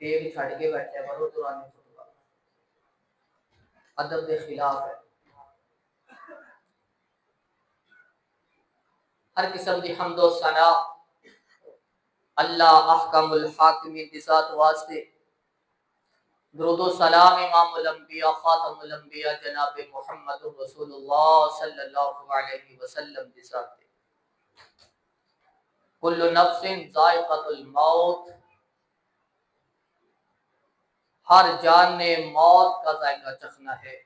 ایک چھڑ کے بیٹھے مرو دورانی خطبہ ادب کے خلاف ہے. ہر قسم کی حمد و ثنا اللہ احکم الحاکمین کی ذات واسطے. درود و سلام امام الانبیاء خاتم الانبیاء جناب محمد رسول اللہ صلی اللہ علیہ وسلم کی ذات. کل نفس ذائقۃ الموت، ہر جان نے موت کا ذائقہ چکھنا ہے.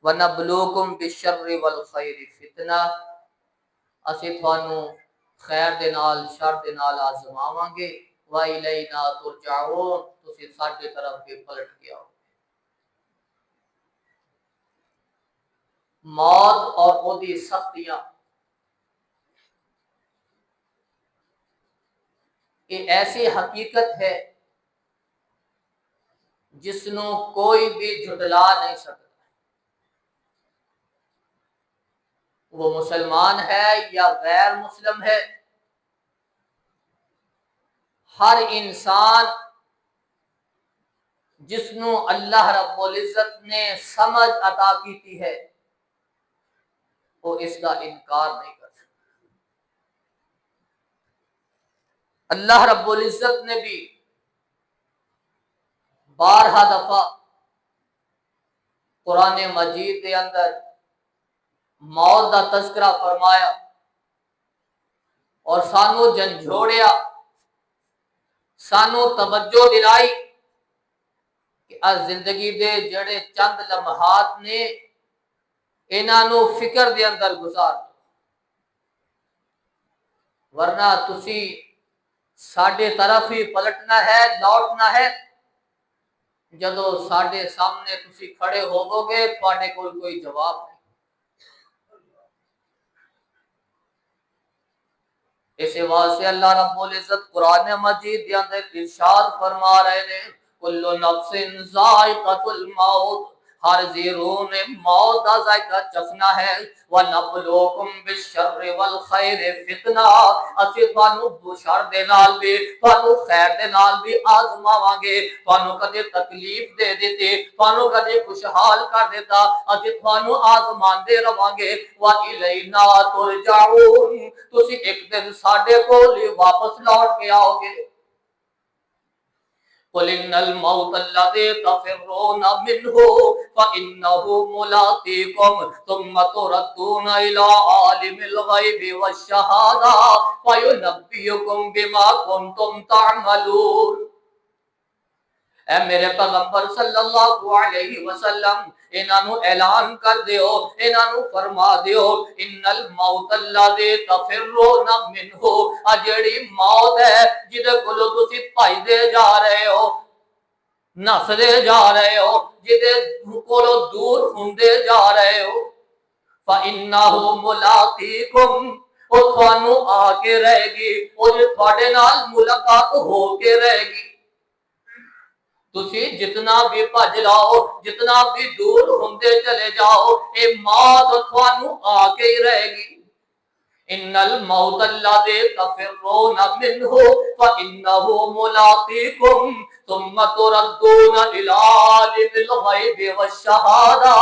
وَنَبْلُوكُمْ بِالشَّرِّ وَالْخَيْرِ فِتْنَةً، اسی تھانوں خیر دے نال شر دے نال آزماواں گے. وَإِلَيْنَا تُرْجَعُونَ، تسی ساڈے طرف بھی پلٹ کے آؤ. موت اور اودی سختیاں یہ ایسی حقیقت ہے جس نو کوئی بھی جھٹلا نہیں سکتا. وہ مسلمان ہے یا غیر مسلم ہے، ہر انسان جس نو اللہ رب العزت نے سمجھ عطا کی ہے وہ اس کا انکار نہیں کر سکتا. اللہ رب العزت نے بھی بارہا دفعہ قرآن مجید کے اندر موت کا تذکرہ فرمایا اور سانو جھنجھوڑیا، سانو توجہ دلائی کہ از زندگی دے جڑے چند لمحات نے انہاں نو فکر دے اندر گزار دو، ورنہ تسی ساڈے طرف ہی پلٹنا ہے، لوٹنا ہے. جدو ساڈے سامنے تسی کھڑے ہوو گے تواڈے کول کوئی جواب نہیں. اس واسطے اللہ رب العزت قرآن مجید کے اندر ارشاد فرما رہے ہیں کل نفس ذائقۃ الموت، ہر زی روح نے موت کا ذائقہ چکھنا ہے. وَنَبْلُوكُمْ بِالشَّرِّ وَالْخَيْرِ فِتْنَةً، اسی تھانوں شر دے نال بھی تھانوں خیر دے نال بھی آزماواں گے. تھانوں کدے تکلیف دے دیتے، تھانوں کدے خوشحال کر دیتا، اسی تھانوں آزماندے رہواں گے. وَإِلَيْنَا تُرْجَعُونَ، تسی ایک دن ساڈے کول ہی واپس لوٹ کے آؤ گے. قل ان الموت الذي تفرون منه فانه ملاقيكم ثم تردون الى عالم الغيب والشهاده فينبئكم بما كنتم تعملون. اے میرے پیغمبر صلی اللہ علیہ وسلم انہاں نو اعلان کر دیو، انہاں نو فرما دیو ان الموت الذی تفرون منہ، جڑی موت ہے جدے کولو تسی بھاجدے جا رہے ہو، نسدے جا رہے ہو، جدے کولو دور ہوندے جا رہے ہو، فَإِنَّهُ مُلَاقِيكُمْ، وہ تھانوں آ کے رہے گی، وہ تھوڑے نال ملاقات ہو کے رہے گی. تسی جتنا بھی بھج لاؤ، جتنا بھی دور ہوندے چلے جاؤ، اے موت تھانوں آ کے ہی رہے گی. ان الموت الذی تفرون منہ فانه ملاقیکم ثم تردون الی عالم الغیب والشہادہ،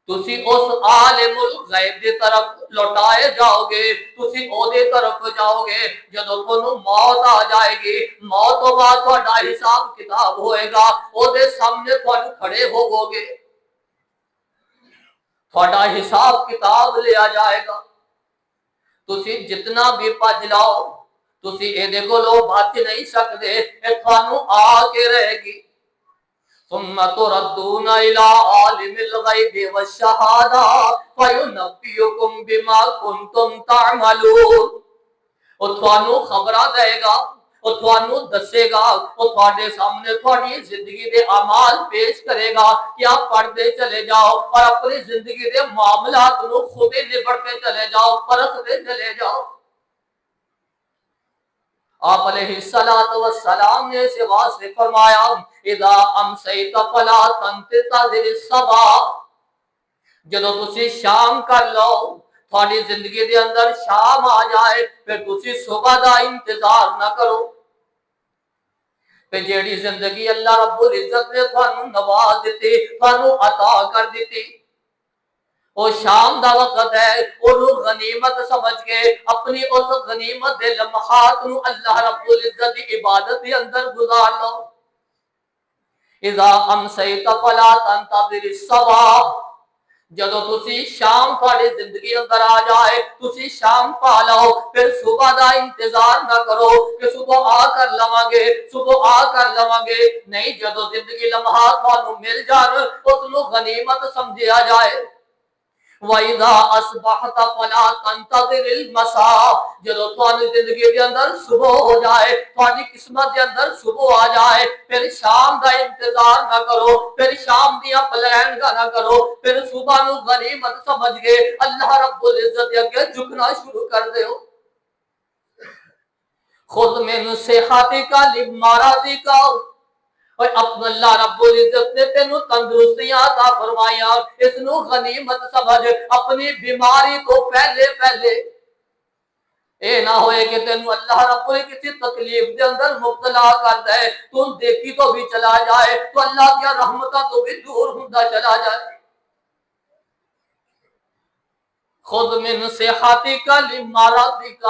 تسی اس عالم الغیب دی طرف لوٹائے جاؤ گے، تسی او دے طرف جاؤ گے. جدو تھانوں موت آ جائے گی، موت تو بعد تہاڈا حساب کتاب ہوئے گا، او دے سامنے تھانوں کھڑے ہوو گے، تہاڈا حساب کتاب لیا جائے گا. تسی جتنا بھی بھج لاؤ تسی اے دے کولوں بچ نہیں سکدے، اے تھانوں آ کے رہے گی. ثم تردون الى عالم الغیب والشہادہ فینبئکم بما کنتم تعملون. وہ تھانوں خبراں دے گا، وہ تھانوں دسے گا، وہ تھوڑے سامنے تھوڑی زندگی دے اعمال پیش کرے گا کہ آپ پڑھتے چلے جاؤ اور اپنی زندگی دے معاملات نو خود ہی نبڑتے چلے جاؤ، پرکھتے چلے جاؤ. آپ علیہ السلام نے اس واسطے فرمایا اذا امسیت فلا تنتظر الصباح، جدو تسی شام کر لو، تھوڑی زندگی دے اندر شام آ جائے، پھر تسی صبح دا انتظار نہ کرو. کہ جیڑی زندگی اللہ رب العزت نے تھانوں نواز دیتی، تھانوں عطا کر دیتی، وہ شام دا وقت ہے، انہوں غنیمت سمجھ کے اپنی اس غنیمت دے لمحات نو اللہ رب العزت دی عبادت دے اندر گزار لو۔ اذا امسیت فلا تنتظر الصباح، جدو تسی شام تھوڑی زندگی اندر آ جائے، تسی شام پا لو، پھر صبح دا انتظار نہ کرو کہ صبح آ کر لواں گے، صبح آ کر لواں گے، نہیں، جدو زندگی لمحات تھانوں مل جان اس نو غنیمت سمجھیا جائے۔ وَإِذَا أَصْبَحْتَ فَلَا تَنْتَظِرِ الْمَسَاءَ، جدو تھوڑی زندگی کے اندر صبح ہو جائے، تھوڑی قسمت کے اندر صبح آ جائے، پھر شام کا انتظار نہ کرو، پھر شام دیا پلان کا نہ کرو، پھر صبح نو غنیمت سمجھ گئے اللہ رب العزت کے اگے جھکنا شروع کر دیو۔ خُذْ مِنْ صِحَّتِكَ لِمَرَضِكَ، اور اپنا اللہ رب العزت نے تینوں تندرستیاں عطا فرمایا، اس نو غنیمت سمجھ، اپنی بیماری کو پہلے پہلے اے نہ ہوئے کہ تینوں اللہ رب العزت کسی تکلیف دے اندر مبتلا کر دے، تو دیکھی تو بھی چلا جائے، تو اللہ کی رحمتہ تو بھی دور ہوندا چلا جائے۔ خُذْ مِنْ صِحَّتِكَ لِمَرَضِكَ،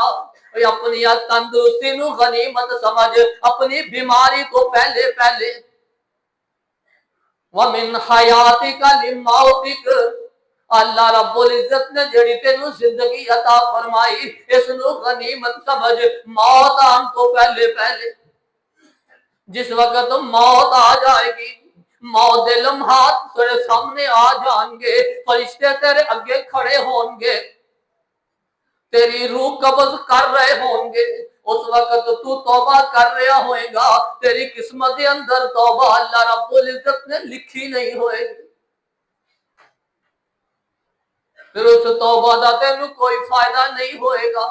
اپنی تندرستی نو غنیمت سمجھ، اپنی بیماری کو پہلے پہلے۔ وَمِنْ حَيَاتِكَ لِمَوْتِكَ، اللہ رب العزت نے جڑی تینوں زندگی عطا فرمائی اس نو غنیمت سمجھ، موت آن تو پہلے پہلے۔ جس وقت موت آ جائے گی، موت دے لمحات تیرے سامنے آ جان گے، فرشتے تیرے اگے کھڑے ہون گے، تیری روح قبض کر رہے ہوں گے، اس وقت تو توبہ کر رہا ہوئے گا، تیری قسمت کے اندر توبہ اللہ رب العزت نے لکھی نہیں ہوئے گی، پھر اس توبہ دا تینوں کوئی فائدہ نہیں ہوئے گا۔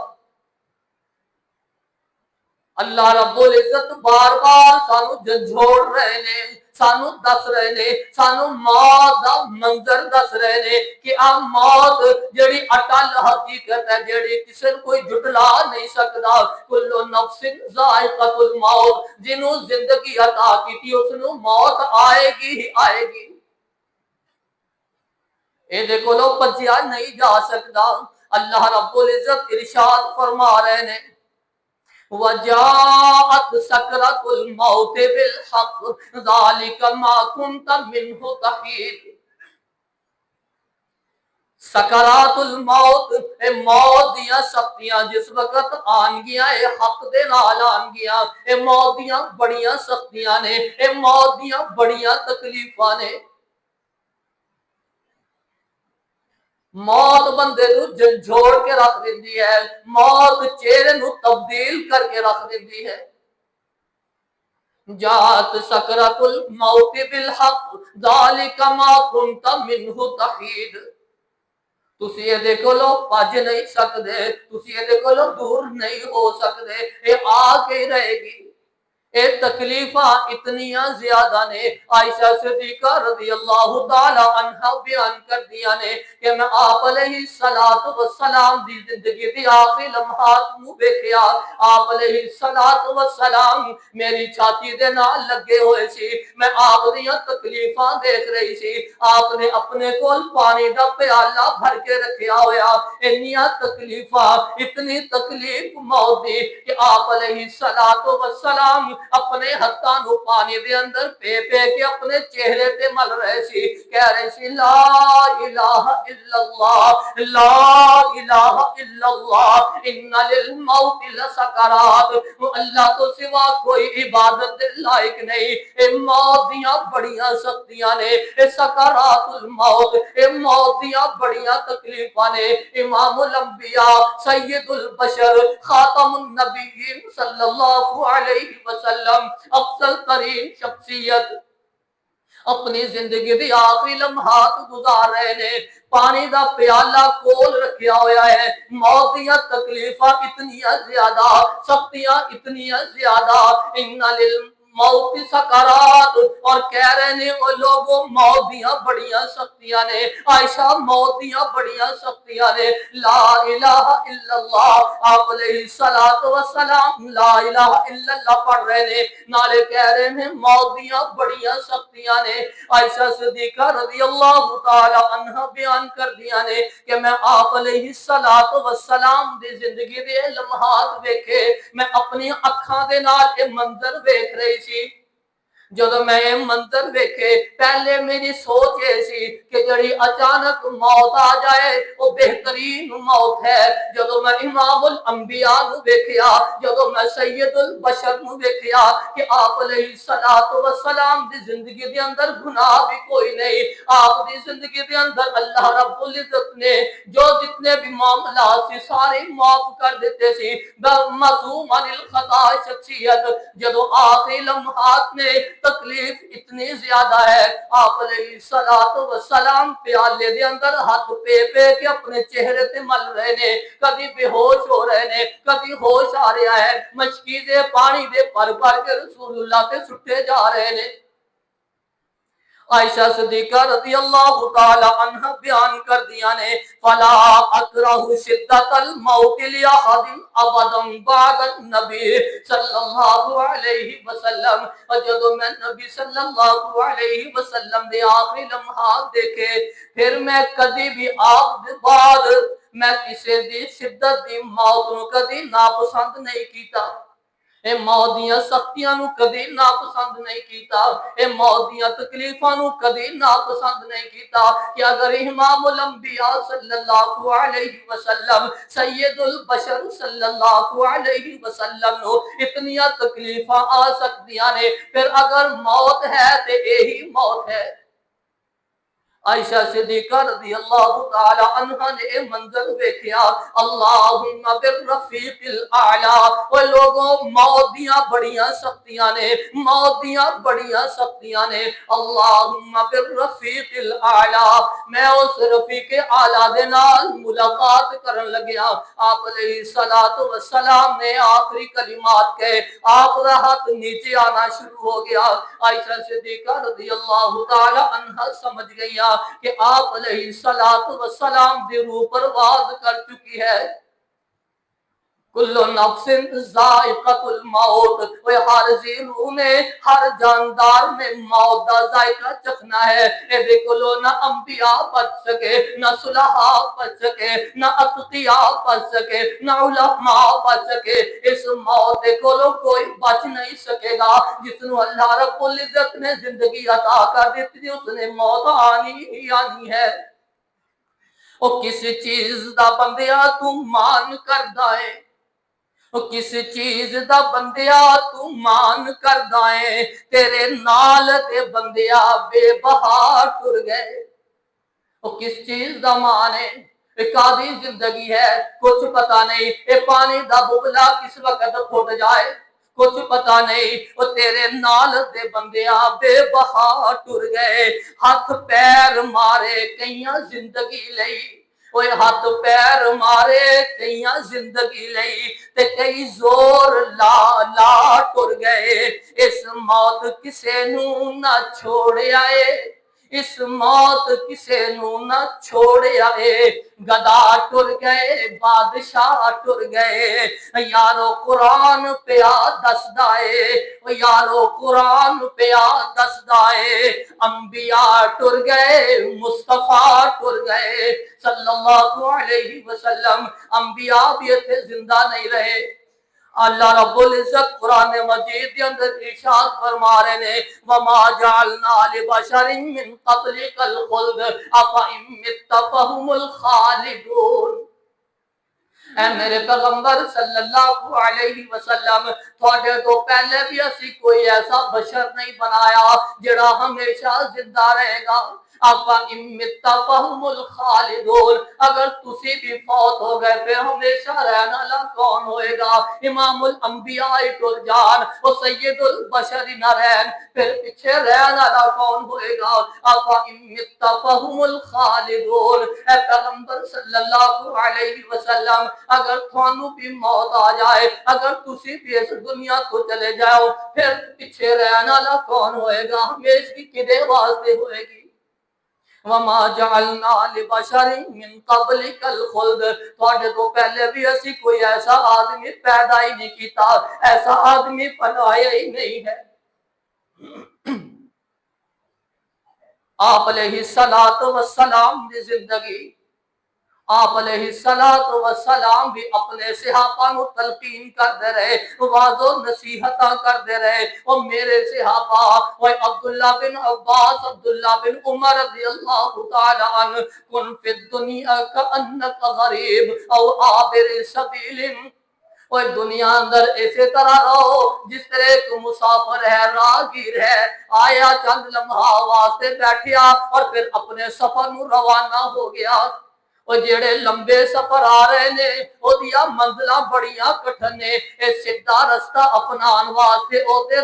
اللہ رب العزت بار بار سانو جھنجھوڑ رہے نے، سانو دس رہے نے، سانو موت دا منظر دس رہے نے کہ آ موت جڑی اٹل حقیقت ہے، جڑی کسی کوئی جھٹلا نہیں سکتا، کل نفس ذائقۃ الموت، جنوں زندگی عطا کی تھی اس نو موت آئے گی ہی آئے گی، اے دیکھو لو پجیا نہیں جا سکتا۔ اللہ رب العزت ارشاد فرما رہے نے وَجَاءَتْ سَكْرَةُ الْمَوْتِ بِالْحَقِّ ذَلِكَ مَا كُنْتَ مِنْهُ تَحِيدُ، سکرات الموت، اے موت دیاں سختیاں جس وقت آن گیا، اے حق دے نال آن گیا، اے موت دیاں بڑیاں سختیاں نے، اے موت دیاں بڑیاں تکلیفاں نے۔ موت بندے نو جھنجھوڑ کے رکھ دیندی ہے، موت چہرے نو تبدیل کر کے رکھ دیندی ہے۔ جات سکرات الموت بالحق ذالک ما کنت منہ تحید، تسی یہ دیکھو لو پاج نہیں سکدے، تسی یہ دیکھو لو دور نہیں ہو سکدے، یہ آ کے رہے گی۔ اے تکلیفاں اتنیاں زیادہ نے، عائشہ صدیقہ رضی اللہ تعالی عنہ بیان کر دیا نے کہ میں آپ علیہ السلام دی زندگی دی آخری لمحات نو ویکھیا، آپ علیہ السلام میری چھاتی دے نال لگے ہوئے سی، میں آپ دیاں تکلیفاں دیکھ رہی سی، آپ نے اپنے کول پانی دا پیالہ بھر کے رکھیا ہویا، انیاں تکلیفاں، اتنی تکلیف موت دی کہ آپ علیہ السلام اپنے ہتھاں نو پانی دے اندر پے پے کے اپنے چہرے تے مل رہے سی، کہہ رہے سی لا الہ الا اللہ، لا الہ الا اللہ، ان للموت لسکرات، اللہ تو سوا کوئی عبادت دے لائق نہیں، اے موت دیاں بڑیاں سختیاں نے، اے سکرات الموت، اے موت دیاں بڑیاں تکلیفاں نے۔ امام الانبیاء سید البشر خاتم النبیین صلی اللہ علیہ وسلم، افضل ترین شخصیت، اپنی زندگی دی آخری لمحات گزار رہے نے، پانی دا پیالہ کول رکھیا ہویا ہے، موت دیاں تکلیفاں اتنیاں زیادہ، سختیاں اتنیاں زیادہ، موت کی سکرات اور کہہ رہے نے وہ لوگوں موت دیاں بڑیاں سختیاں نے عائشہ موت دیاں بڑیاں سختیاں نے لا الہ الا اللہ آپ علیہ الصلوۃ والسلام لا الہ الا اللہ پڑھ رہے نے نالے کہہ رہے نے موت دیاں بڑیاں سختیاں نے عائشہ صدیقہ رضی اللہ تعالی عنہ بیان کر دیا نے کہ میں آپ علیہ الصلوۃ والسلام دی زندگی دے لمحات ویکھے میں اپنی اکھاں دے نال اے منظر ویکھ رہی سی جدو میں یہ منظر ویکھے پہلے میری سوچ یہ سی کہ جڑی اچانک موت آ جائے وہ بہترین موت ہے جدو میں امام الانبیاء نو ویکھیا جدو میں سید البشر نو ویکھیا کہ آپ علیہ الصلوۃ والسلام دی زندگی دے اندر گناہ بھی کوئی نہیں آپ دی زندگی دے اندر اللہ رب العزت نے جو جتنے بھی معاملات سی سارے معاف کر دیتے سی معصوم عن الخطا شخصیت جدو آخری لمحات میں تکلیف اتنی زیادہ ہے آپ علیہ الصلوۃ والسلام پیالے دے اندر ہاتھ پہ کے اپنے چہرے تے مل رہے نے کبھی بے ہوش ہو رہے نے کبھی ہوش آ رہا ہے مشکیزے پانی دے پر کے رسول اللہ تے سٹے جا رہے نے عائشہ صدیقہ رضی اللہ تعالی عنہ بیان کر دیا نے فلا اکرہ شدت الموت لأحد ابدا بعد النبی صلی اللہ علیہ وسلم اور جب میں نبی صلی اللہ علیہ وسلم دے آخری لمحات دیکھے پھر میں کدی بھی آپ دے بعد میں کسی دی شدت دی موت نو کدی ناپسند نہیں کیتا اے موت دیاں سختیاں نو کدی ناپسند نہیں کیتا اے موت دیاں تکلیفاں نو کدی ناپسند نہیں کیتا کہ اگر امام الانبیاء صلی اللہ علیہ وسلم سید البشر صلی اللہ علیہ وسلم نو اتنیاں تکلیفاں آ سکتیاں نے پھر اگر موت ہے تے یہی موت ہے عائشہ صدیقہ رضی اللہ تعالی عنہ نے اے منظر دیکھیا اللہم بالرفیق الاعلی وہ لوگوں موت دیاں بڑیاں سختیاں نے موت دیاں بڑیاں سختیاں نے اللہم بالرفیق الاعلی میں اس رفیق اعلی دے نال ملاقات کرن لگیا آپ علیہ الصلوۃ والسلام نے آخری کلمات کہے آپ دا ہاتھ نیچے آنا شروع ہو گیا عائشہ صدیقہ رضی اللہ تعالی عنہ سمجھ گئی کہ آپ علیہ الصلوۃ والسلام دی روح پرواز کر چکی ہے کل نفس ذائقۃ الموت وہ ہر زی روح نے ہر جاندار نے موت دا ذائقہ چکھنا ہے اے دیکھو نہ انبیاء بچ سکے نہ صلحاء بچ سکے نہ اتقیاء بچ سکے نہ علماء بچ سکے اس موت کو کوئی بچ نہیں سکے گا جس نو اللہ رب العزت نے زندگی عطا کر دی تھی اس نے موت آنی ہی آنی ہے او کس چیز دا بندیا تو مان کردا ہے کس چیز دا بندیا تو مان کردا ہے تیرے نال تے بندیا بے بہا ٹر گئے او کس چیز دا مان ہے ایک آدھی زندگی ہے کچھ پتہ نہیں اے پانی دا ببلا کس وقت پھٹ جائے کچھ پتہ نہیں وہ تیرے نال دے بندیا بے بہا ٹر گئے ہاتھ پیر مارے کئیاں زندگی لئی وہ ہاتھ پیر مارے کئیاں زندگی لئی تے کئی زور لا لا ٹر گئے اس موت کسے نو نہ چھوڑے آئے اس موت کسے نو نہ چھوڑے آئے گدا ٹر گئے بادشاہ ٹر گئے یارو قرآن پیا دس دائے یارو قرآن پیا دس دائے انبیاء ٹر گئے مصطفیٰ ٹر گئے صلی اللہ علیہ وسلم انبیاء بھی تھے زندہ نہیں رہے اللہ رب العزت قرآن مجید کے اندر ارشاد فرما رہے نے وما جعلنا لبشر من قبلک الخلد افإن مت فهم الخالدون اے میرے پیغمبر صلی اللہ علیہ وسلم تھوڑے تو پہلے بھی اسی کوئی ایسا بشر نہیں بنایا جڑا ہمیشہ زندہ رہے گا افا امت فہم الخالدون، اگر تسی بھی فوت ہو گئے پھر ہمیشہ رہنا والا کون ہوئے گا؟ امام الانبیاء الجان و سید البشر نرین، پھر پیچھے رہنا والا کون ہوئے گا؟ افا امت فہم الخالدون، اے پیغمبر صلی اللہ علیہ وسلم اگر تھانو بھی موت آ جائے، اگر تسی بھی اس دنیا کو چلے جاؤ، پھر پیچھے رہنا والا کون ہوئے گا؟ ہمیشہ کدے واسطے ہوئے گی؟ وما جعلنا لبشر من قبلک الخلد، تھوڑے تو پہلے بھی اسی کوئی ایسا آدمی پیدا ہی نہیں کیتا، ایسا آدمی بنایا ہی نہیں ہے۔ آپ علیہ السلام دی زندگی، آپ علیہ السلام بھی اپنے صحابہ نو تلقین کردے رہے، واض و نصیحتاں کردے رہے، او میرے صحابہ، او عبداللہ بن عباس، عبداللہ بن عمر رضی اللہ تعالی عنہ، کن فی الدنیا کأنک غریب او عابر سبیل، اور دنیا اندر اسی طرح رہو جس طرح ایک مسافر ہے، راہگیر ہے، آیا چند لمحہ واسطے بیٹھیا اور پھر اپنے سفر نو روانہ ہو گیا۔ اور جڑے لمبے سفر آ رہے نے او دیا منزلہ بڑیاں کٹھن نے، اے سیدھا رستہ اپنان واسطے او دے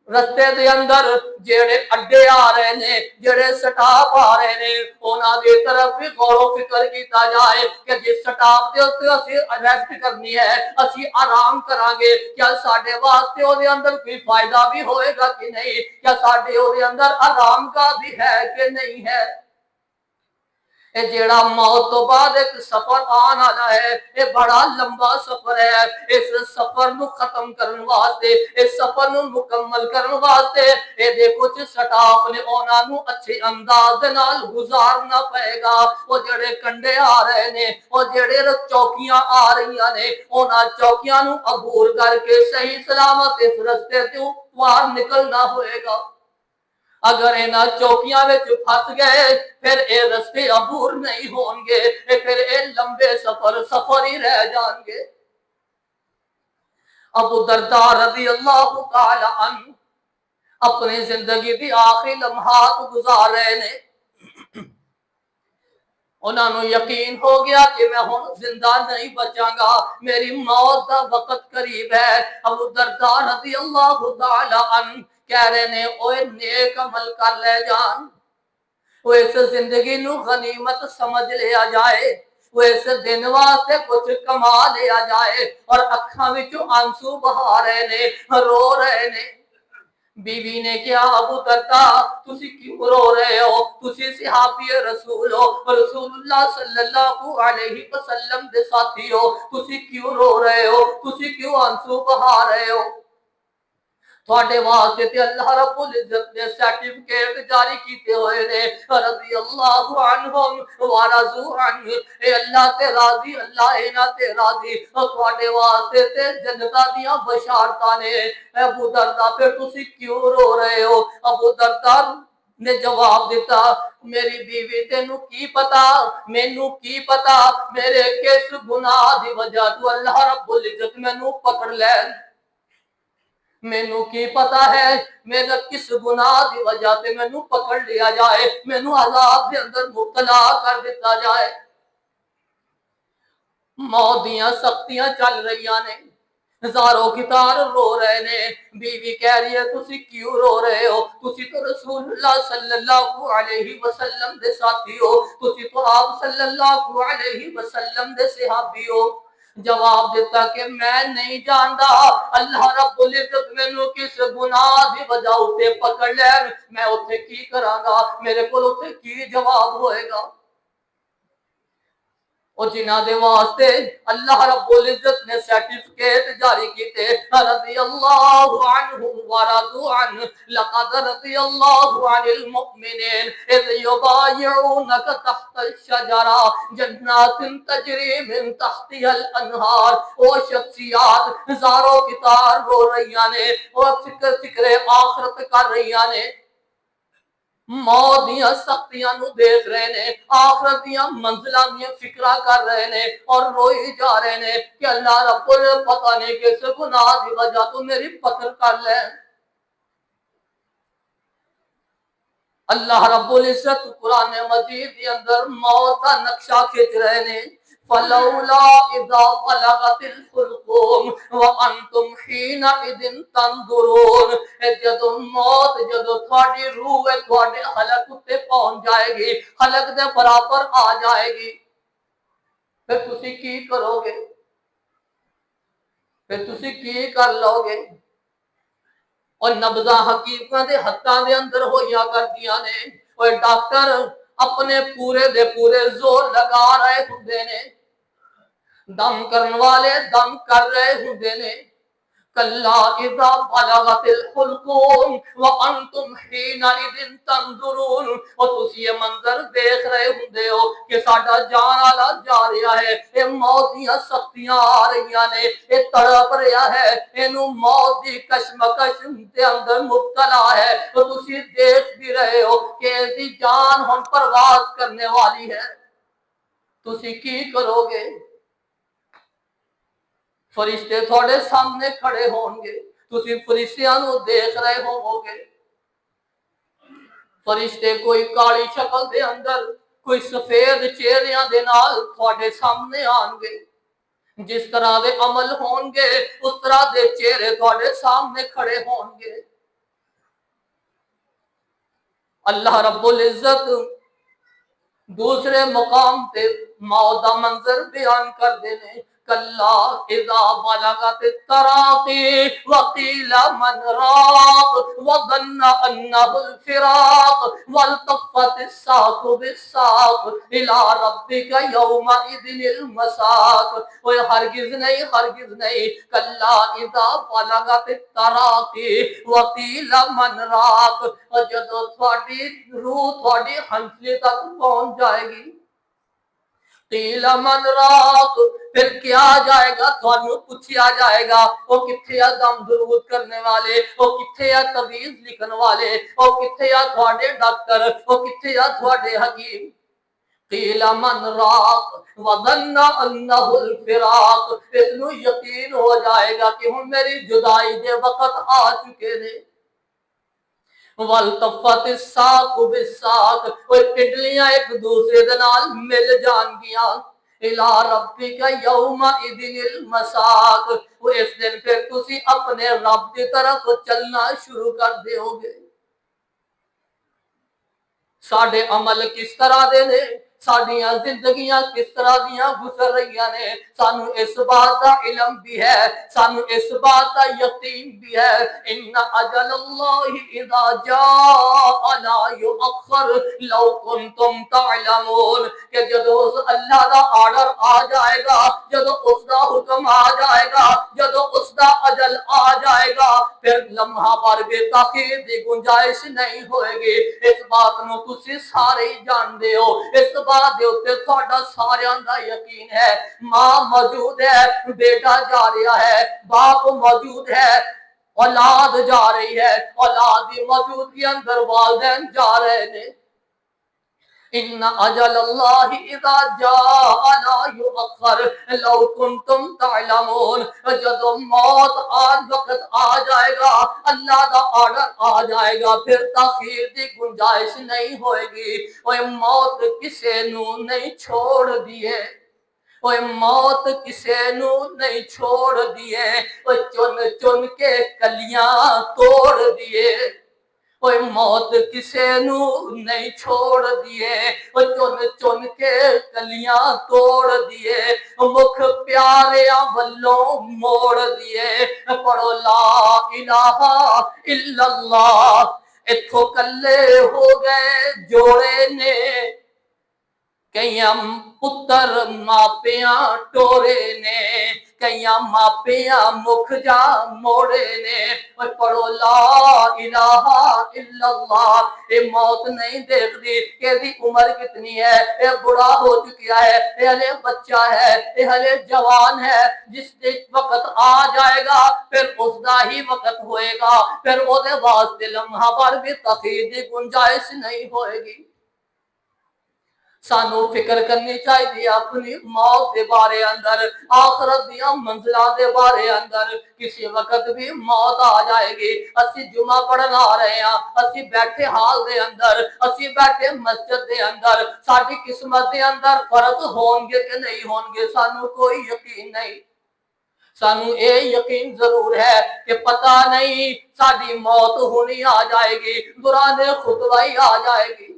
رستے دے اندر جڑے اڈے آ رہے نے، جڑے سٹاپ آ رہے نے، انہاں دی طرف بھی غور و فکر کیتا جائے کہ جس سٹاپ دے اوتے اسی ریسٹ کرنی ہے، اسی آرام کران گے، کیا ساڈے واسطے او دے اندر کوئی فائدہ بھی ہوئے گا کہ نہیں؟ کیا ساڈے او دے اندر آرام کا بھی ہے کہ نہیں ہے؟ اے جیڑا موت تو بعد ایک سفر آن آنا ہے، اے بڑا لمبا سفر ہے، اس سفر نو ختم کرن واسطے، اس سفر نو مکمل کرن واسطے اے دے کچھ سٹاپ نے انہاں نو اچھے انداز نال گزارنا پائے گا۔ وہ جڑے کنڈے آ رہے نے، وہ جڑے چوکیاں آ رہی نے، انہاں چوکیاں نو عبور کر کے صحیح سلامت اس رستے تے باہر نکلنا ہوئے گا۔ اگر اینا چوکیاں میں پھنس گئے پھر اے رستے عبور نہیں ہون گے، پھر اے لمبے سفر ہی رہ جان گے۔ ابو درداء رضی اللہ تعالی عنہ اپنی زندگی دی آخری لمحات گزار رہے نے، انہوں نے یقین ہو گیا کہ میں ہوں زندہ نہیں بچاں گا، میری موت دا وقت قریب ہے۔ ابو درداء رضی اللہ تعالی عنہ کہہ رہے نے، اوے نیک عمل کر لے جان، وہ اس زندگی نو غنیمت سمجھ لیا جائے، وہ اس دن واسطے کچھ کما لیا جائے، اور اکھاں وچوں آنسو بہا رہے نے، رو رہے نے۔ بیوی نے کیا ابو درداء تسی کیوں رو رہے ہو؟ تسی صحابی رسول ہو، رسول اللہ صلی اللہ علیہ وسلم دے ساتھی ہو، تسی کیوں رو رہے ہو؟ تسی کیوں آنسو بہا رہے ہو؟ تھوڑے واسطے تے اللہ رب العزت نے سرٹیفکیٹ جاری کیتے ہوئے نے، رضی اللہ عنہم ورضوا عنہ، اے اللہ تے راضی، اللہ اینا تے راضی، اور تھوڑے واسطے تے جنتاں دیاں بشارتاں نے۔ ابو درداء پھر تسی کیوں رو رہے ہو؟ ابو درداء نے جواب دیتا، میری بیوی تینوں کی پتا، مینوں کی پتا، میرے کس گناہ دی وجہ تو اللہ رب العزت مینوں پکڑ لین، مینوں کی پتا ہے میرا کس گناہ دی وجہ تے مینوں پکڑ لیا جائے، مینوں عذاب دے اندر مبتلا کر دیتا جائے۔ موت دیاں سختیاں چل رہی نے، ہزاروں کتار رو رہے نے، بیوی کہہ رہی ہے تسی کیوں رو رہے ہو؟ تسی تو رسول اللہ صلی اللہ علیہ وسلم دے ساتھی ہو، تسی تو آپ صلی اللہ علیہ وسلم دے صحابی ہو۔ جواب دیتا کہ میں نہیں جاندا اللہ رب العزت مینوں کس گناہ دی وجہ اتے پکڑ لین، میں اتے کی کراں گا، میرے کول اتے کی جواب ہوئے گا۔ اور جنہ دے واسطے اللہ رب العزت نے سرٹیفکیٹ جاری کیتے، رضی اللہ عنہم ورضوا عنہ، لقد رضی اللہ عن المؤمنین اذ یبایعونک تحت الشجرہ جنات تجری من تحتها الانہار۔ وہ شخصیات ہزاروں کتار رو رہی نے، وہ فکر آخرت کر رہی نے، موت دیاں سختیاں نو دیکھ رہے نے، آخرت دیاں منزلاں دیاں فکرہ کر رہے نے، اور روئی جا رہے نے کہ اللہ رب العزت پتہ نہیں کس گناہ دی وجہ تو میری پکڑ کر لے۔ اللہ رب العزت قرآن مجید کے اندر موت کا نقشہ کھینچ رہے ہیں فلولا اذا بلغت الحلقوم وانتم حينئذ تنظرون جدو موت جدو تھوڑی روح تھوڑے حلق تے پہنچ جائے گی حلق دے برابر آ جائے گی پھر تسی کی کرو گے پھر تسی کی کر لو گے اور نبضہ حقیقت دے ہتھاں دے اندر ہویا کر دیا نے اور ڈاکٹر اپنے پورے دے پورے زور لگا رہے ہوندے نے دم کرن والے دم کر رہے ہوندے نے کلا اذا بلغت الحلقوم وانتم حينئذ تنظرون اور تسی یہ منظر دیکھ رہے ہوندے ہو کہ ساڈا جان والا جا رہا ہے اے موت دیاں سختیاں آ رہی نے اے تڑپ رہا ہے اینو موت دی کشمکش دے اندر مبتلا ہے تو تسی دیکھ بھی رہے ہو کہ اس دی جان ہن پرواز کرنے والی ہے تسی کی کرو گے فرشتے تھوڑے سامنے کھڑے ہون گے تسی فرشتیاں نو دیکھ رہے ہو گے فرشتے کوئی کالی شکل دے اندر کوئی سفید چہریاں دے نال تھوڑے سامنے آن گے جس طرح دے عمل ہون گے اس طرح دے چہرے تھوڑے سامنے کھڑے ہون گے اللہ رب العزت دوسرے مقام تے موت دا منظر بیان کر دینے کلا اذا بلغت التراقی وقیل من راق وظن انه الفراق والتفت الساق بالساق الى ربك يومئذ المساق وہ ہرگز نہیں کلا اذا بلغت التراقی وقیل من راق اور جدو تھوڑی روح تھوڑی ہنسلی تک پہنچ جائے گی قیل من راق پھر کیا جائے گا تھانوں پوچھیا جائے گا وہ کتھے یا دم درود کرنے والے وہ کتھے یا تعویذ لکھن والے وہ کتھے یا تھوڑے ڈاکٹر وہ کتھے یا تھوڑے حکیم قیل من راق وظن انه الفراق اس نو یقین ہو جائے گا کہ ہن میری جدائی دے وقت آ چکے نے والتفت الساق بالساق وہ پڈلیاں ایک دوسرے دے نال مل جان گیاں الى ربک یومئذ المساق وہ اس دن پھر تسی اپنے رب کی طرف چلنا شروع کر دیو گے ساڈے عمل کس طرح دے نے ساڈیاں زندگیاں کس طرح دیاں گزر رہی نے سانو اس بات کا علم بھی ہے سانو اس بات کا یقین بھی ہے ان اجل اللہ اذا جاء لا یؤخر لو کنتم تعلمون کہ جدو اللہ دا آرڈر آ جائے گا جدو اس دا حکم آ جائے گا جدو اس دا اجل آ جائے گا پھر لمحہ پر بھی تاخیر دی گنجائش نہیں ہوئے گی اس بات نو تسی سارے ہی جان دے ہو اس بات دے اوتے تہاڈا ساریاں دا یقین ہے ماں موجود ہے بیٹا جا رہا ہے باپ موجود ہے اولاد جا رہی ہے اولاد کی موجودگی اندر والدین جا رہے نے ان اجل اللہ اذا جاء لا یؤخر لو کنتم تعلمون جب موت آج وقت آ جائے گا اللہ دا آرڈر آ جائے گا پھر تاخیر دی گنجائش نہیں ہوئے گی وہ موت کسے نو نہیں چھوڑ دیے وہ موت کسے نو نہیں چھوڑ دیے وہ چن چن کے کلیاں توڑ دیے کوئی موت کسے نو نہیں چھوڑ دیے وہ چن چن کے کلیاں توڑ دیے مکھ پیاریاں ولوں موڑ دیے پڑھو لا الہ الا اللہ اتھو کلے ہو گئے جوڑے نے کئیاں پتر ماپیاں ٹورے نے کئیاں ماپیاں مکھ جا موڑے نے پڑھو لا الہ الا اللہ اے موت نہیں دیکھ دی کہ دی عمر کتنی ہے اے بڑا ہو چکیا ہے اے ہلے بچہ ہے اے ہلے جوان ہے جس دے وقت آ جائے گا پھر اس دا ہی وقت ہوئے گا پھر او دے واسطے لمحہ پر بھی تخیر دی گنجائش نہیں ہوئے گی سانو فکر کرنی چاہیے اپنی موت دے بارے اندر، آخرت دیاں منزلاں دے بارے اندر۔ کسی وقت بھی موت آ جائے گی۔ اسی جمعہ پڑھن آ رہے ہیں، اسی بیٹھے حال دے اندر، اسی بیٹھے مسجد دے اندر، ساری قسمت دے اندر فرض ہون گے کہ نہیں ہون گے سانو کوئی یقین نہیں۔ سانو اے یقین ضرور ہے کہ پتہ نہیں ساری موت ہونی آ جائے گی، دوران خطبہ ہی آ جائے گی۔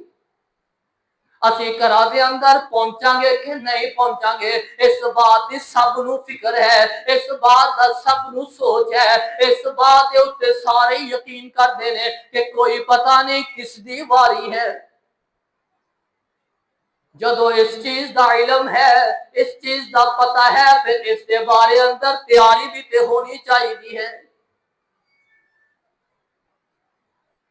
اسی گھراں دے اندر پہنچاں گے کہ نہیں پہنچاں گے، اس بات دی سب نو فکر ہے، اس بات دا سب نو سوچ ہے، اس بات دے اوتے سارے یقین کردے نے کہ کوئی پتہ نہیں کس دی واری ہے۔ جدو اس چیز دا علم ہے، اس چیز دا پتہ ہے، پھر اس دے بارے اندر تیاری بھی تے ہونی چاہیے ہے۔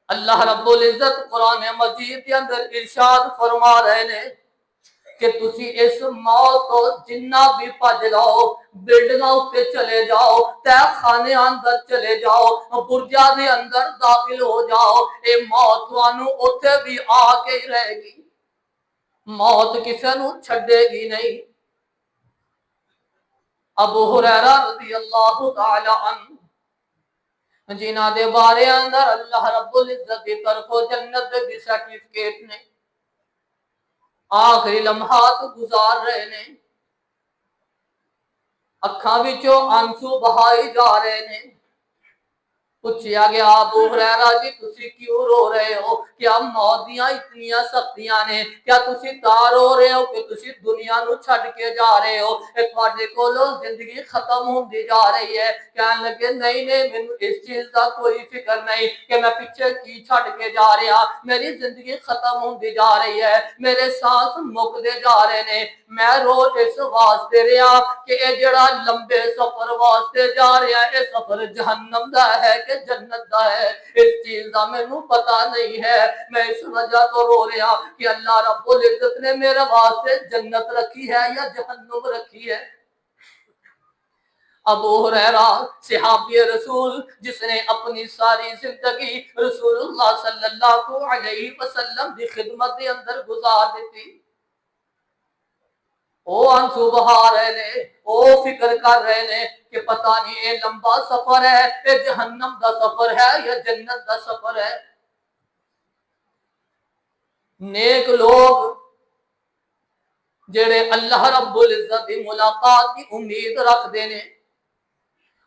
اللہ رب العزت قرآن مجید کے اندر ارشاد فرما رہے ہیں کہ تسی اس موت تو جنہ بھی پج جاؤ، بلڈنگاں اتے چلے جاؤ، تہ خانے اندر چلے جاؤ، برجاں دے اندر داخل ہو جاؤ، اے موت تانوں اوتھے بھی آ کے ہی رہے گی۔ موت کسے نو چھڈے گی نہیں۔ ابو ہریرہ رضی اللہ تعالی عنہ جنہاں دے بارے اندر اللہ رب العزت دی طرف جنت دی سرٹیفکیٹ نے، آخری لمحات گزار رہے نے، اکھاں وچوں آنسو بہائی جا رہے نے۔ پوچھیا گیا ابو ہریرہ جی تسی کیوں رو رہے ہو؟ کیا موت دیاں اتنیاں سختیاں نے؟ کیا تسی تا رو رہے ہو کہ تسی دنیا نو چھڈ کے جا رہے ہو، تواڈے کولوں زندگی ختم ہوندی جا رہی ہے؟ کہن لگے نہیں نہیں مینوں اس چیز دا کوئی فکر نہیں کہ میں پیچھے کی چھڈ کے جا رہا، میری زندگی ختم ہوندی جا رہی ہے، میرے سانس مکدے جا رہے نے۔ میں رو اس واسطے رہا کہ اے جڑا لمبے سفر واسطے جا رہا ہے، اے سفر جہنم دا ہے کہ جنت دا ہے، اس چیز دا مینوں پتہ نہیں ہے۔ میں اس وجہ تو رو رہا کہ اللہ رب العزت نے میرے واسطے جنت رکھی ہے یا جہنم رکھی ہے۔ ابو ہریرہ صحابی رسول جس نے اپنی ساری زندگی رسول اللہ صلی اللہ علیہ وسلم دی خدمت دے اندر گزار دیتی، او آنسو بہا رہے نے، او فکر کر رہے نے کہ پتہ نہیں اے لمبا سفر ہے، اے جہنم دا سفر ہے یا جنت دا سفر ہے۔ نیک لوگ جڑے اللہ رب العزت دی ملاقات کی امید رکھ دے نے،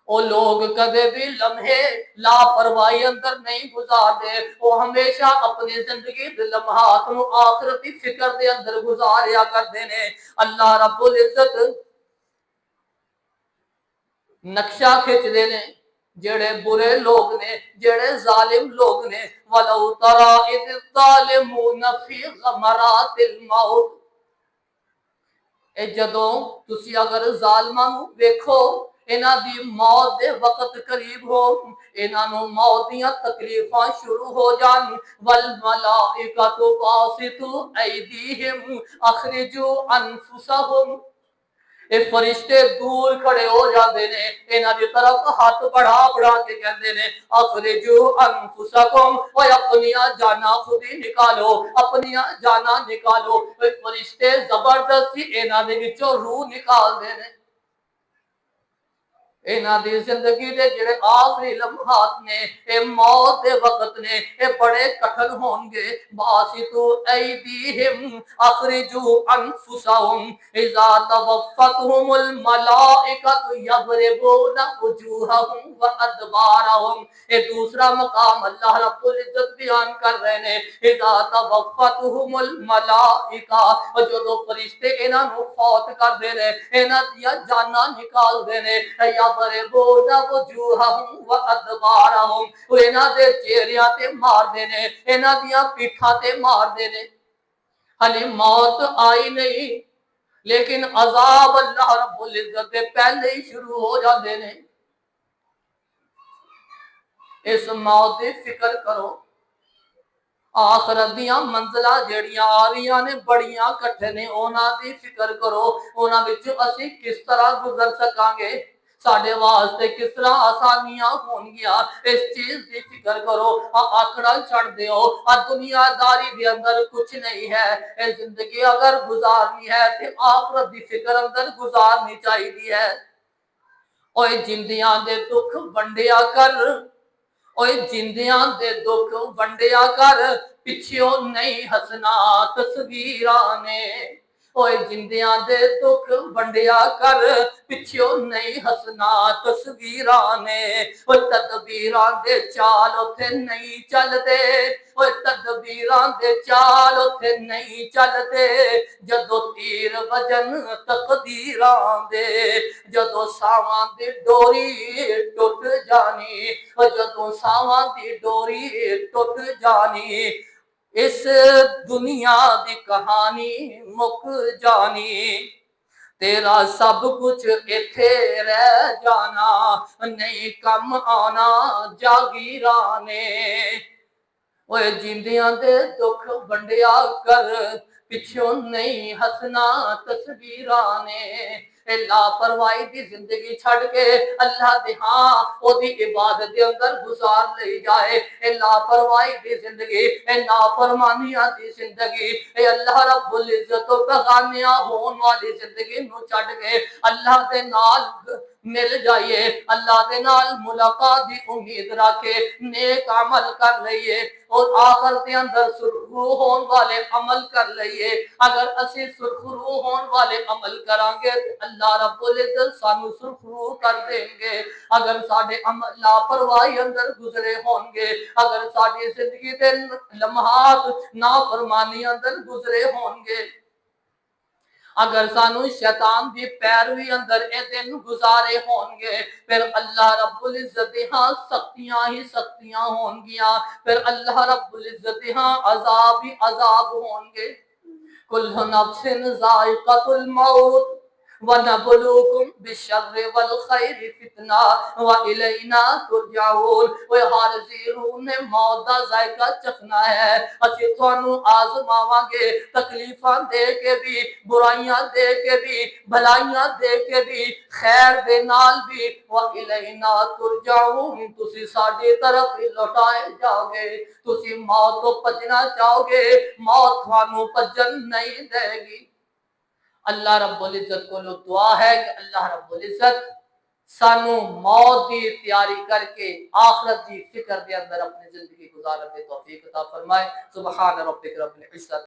وہ لوگ کدے بھی لمحے لاپرواہی اندر نہیں گزار دے، وہ ہمیشہ اپنی زندگی دے لمحات نو آخرتی فکر دے اندر گزاریا کردے نے۔ اللہ رب العزت نقشہ کھچ دے نے جڑے برے لوگ نے، جڑے ظالم لوگ نے، وَلَوْ تَرَىٰ إِذِ الظَّالِمُونَ فِي غَمَرَاتِ الْمَوْتِ، اے جدوں تسی اگر ظالماں نو ویکھو انہاں دی موت دے وقت قریب ہو، انہاں نو موت دیاں تکلیفاں شروع ہو جان، وَالْمَلَائِکَةُ بَاسِطُو أَيْدِیہِمْ أَخْرِجُوا أَنفُسَکُم، اے فرشتے دور کھڑے ہو جاندے نے، انہاں دی طرف ہاتھ بڑھا بڑھا کے کہندے نے اخرجوا انفسکم، اوے اپنیاں جاناں خود ہی نکالو، اپنیاں جاناں نکالو۔ اے فرشتے زبردستی انہاں دے وچوں روح نکال دے نے۔ انہاں دی زندگی دے جڑے آخری لمحات نے، اے موت دے وقت نے، اے بڑے کٹھن ہون گے۔ باسطو ایدیہم اخرجوا انفسہم اذا توفتہم الملائکۃ یضربون وجوہہم وادبارہم۔ اے دوسرا مقام اللہ رب العزت بیان کر رہے نے، اذا توفتہم الملائکہ، جدو فرشتے انہاں نو فوت کر دے نے، انہاں دیا جاناں نکال دے نے، یضربون وجوہہم وادبارہم، وہ انہاں دے چہریاں تے مار دے نے، انہاں دیاں پیٹھاں تے مار دے نے۔ ہلی موت آئی نہیں لیکن عذاب اللہ رب العزت دے پہلے ہی شروع ہو جاندے نے۔ اس موت دی فکر کرو، آخرت دیاں منزلاں جڑیاں آ رہیاں نے بڑیاں کٹھے نے، انہاں دی فکر کرو، انہاں وچوں اسی کس طرح گزر سکاں گے۔ ساڈے واسطے کس طرح آسانیاں ہون گیا، اس چیز کی فکر کرو۔ آکڑا چھڑ دیو، دنیا داری دے اندر کچھ نہیں ہے، اے زندگی اگر گزارنی ہے تے آخرت دی فکر اندر گزارنی چاہیے ہے۔ اوے جندیاں دے دکھ ونڈیا کر، اوے جندیاں دے دکھ ونڈیا کر، پچھوں نہیں ہسنا تصویراں نے۔ اوے جندیاں دے دکھ ونڈیا کر، پچھوں نہیں ہسنا تصویراں نے۔ اوے تدبیراں دے چال اوتھے نہیں چلدے، اوے تدبیراں دے چال اوتھے نہیں چلدے، جدوں تیر وجن تقدیراں دے، جدوں ساواں دی ڈوری ٹوٹ جانی، جدوں ساواں دی ڈوری ٹوٹ جانی، اس دنیا دی کہانی مک جانی۔ تیرا سب کچھ ایتھے رہ جانا، نہیں کم آنا جاگیراں نے۔ اوے جیندیاں دے دکھ ونڈیا کر، پچھوں نہیں ہسنا تصویراں نے۔ اے لاپرواہی دی زندگی چھڑ کے اللہ دے ہاں او دی عبادت دے اندر گزار لئی جائے۔ اے لاپرواہی دی زندگی، اے نافرمانیاں دی زندگی، اے اللہ رب العزت و بیگانیاں ہون والی زندگی نو چھڑ کے اللہ دے نال مل جائیے، اللہ دے نال ملاقات دی امید رکھے، نیک عمل کر لئیے اور آخر دے اندر سرخرو ہون والے عمل کر لئیے۔ اگر اسی سرخرو ہون والے عمل کران گے اللہ رب العزت سانو سرخرو کر دیں گے۔ اگر ساڈے عمل لاپرواہی اندر گزرے ہون گے، اگر ساڈی زندگی دے لمحات نافرمانی اندر گزرے ہون گے، اگر سانو شیطان دی پیروی اندر اے دن گزارے ہون گے، پھر اللہ رب العزت ہاں سختیاں ہی سختیاں ہون گیاں، پھر اللہ رب العزت ہاں عذاب ہی عذاب ہون گے۔ کل نفس ذائقۃ الموت وَنَبْلُوكُمْ بِالشَّرِّ وَالْخَيْرِ فِتْنَةً وَإِلَيْنَا تُرْجَعُونَ۔ وہ ہر ضرور نے موت دا ذائقہ چکھنا ہے، اسی تھانوں آزماواں گے، تکلیفاں دے کے بھی، برائیاں دے کے بھی، بھلائیاں دے کے بھی، خیر دے نال بھی، وَإِلَيْنَا تُرْجَعُونَ۔ تسی ساڈی طرف ہی لوٹائے جاؤ گے، تسی موت تو پجنا چاہو گے، موت تھانوں پجن نہیں دے گی۔ اللہ رب العزت کو دعا ہے کہ اللہ رب العزت سانو موت دی تیاری کر کے آخرت دی فکر دے اندر اپنی زندگی گزارنے توفیق عطا فرمائے۔ سبحان ربک رب العزت